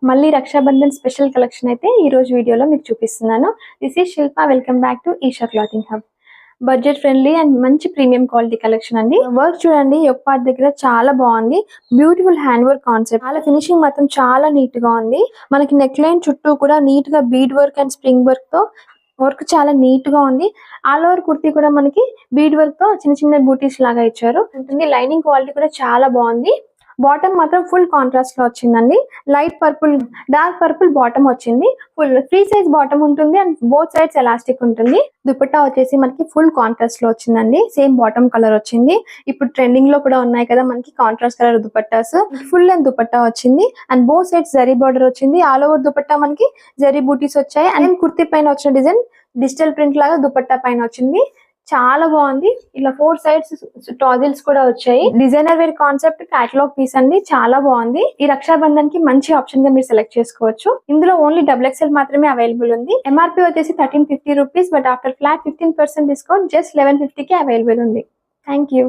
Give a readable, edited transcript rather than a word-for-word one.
మళ్ళీ Rakshabandhan special collection అయితే ఈ రోజు వీడియోలో మీకు చూపిస్తున్నాను. This is Shilpa. Welcome back to Isha clothing hub. Budget friendly and మంచి ప్రీమియం క్వాలిటీ కలెక్షన్ అండి. వర్క్ చూడండి, ఒక పార్ట్ దగ్గర చాలా బాగుంది. Beautiful hand work concept. చాలా ఫినిషింగ్ మాత్రం చాలా నీట్ గా ఉంది. మనకి నెక్ లైన్ చుట్టూ కూడా నీట్ గా bead work and spring work తో వర్క్ చాలా నీట్ గా ఉంది. ఆల్ ఓవర్ కుర్తీ కూడా మనకి బీడ్ వర్క్ తో చిన్న చిన్న బూటీస్ లాగా ఇచ్చారు. లైనింగ్ క్వాలిటీ కూడా చాలా బాగుంది. బాటమ్ మాత్రం ఫుల్ కాంట్రాస్ట్ లో వచ్చిందండి. Light purple, dark purple bottom వచ్చింది. ఫుల్ ఫ్రీ సైజ్ బాటమ్ ఉంటుంది అండ్ బోత్ సైడ్స్ ఎలాస్టిక్ ఉంటుంది. దుపట్టా వచ్చేసి మనకి ఫుల్ కాంట్రాస్ట్ లో వచ్చిందండి. సేమ్ బాటమ్ కలర్ వచ్చింది. ఇప్పుడు ట్రెండింగ్ లో కూడా ఉన్నాయి కదా మనకి contrast colour dupattas. Full length dupatta వచ్చింది and both sides zari border వచ్చింది. ఆల్ ఓవర్ దుపట్టా మనకి జరీ బూటీస్ వచ్చాయి. అండ్ కుర్తీ పైన వచ్చిన డిజైన్ డిజిటల్ ప్రింట్ లాగా దుపట్టా పైన వచ్చింది. చాలా బాగుంది. ఇలా 4 సైడ్స్ టాజిల్స్ కూడా వచ్చాయి. Designer wear concept catalogue piece అండి. చాలా బాగుంది. ఈ రక్షాబంధన్ కి మంచి ఆప్షన్ గా మీరు సెలెక్ట్ చేసుకోవచ్చు. ఇందులో ఓన్లీ XXL మాత్రమే అవైలబుల్ ఉంది. ఎంఆర్పీ వచ్చేసి 1350 rupees. But after flat 15% discount just 1150 కి అవైలబుల్ ఉంది. Thank you.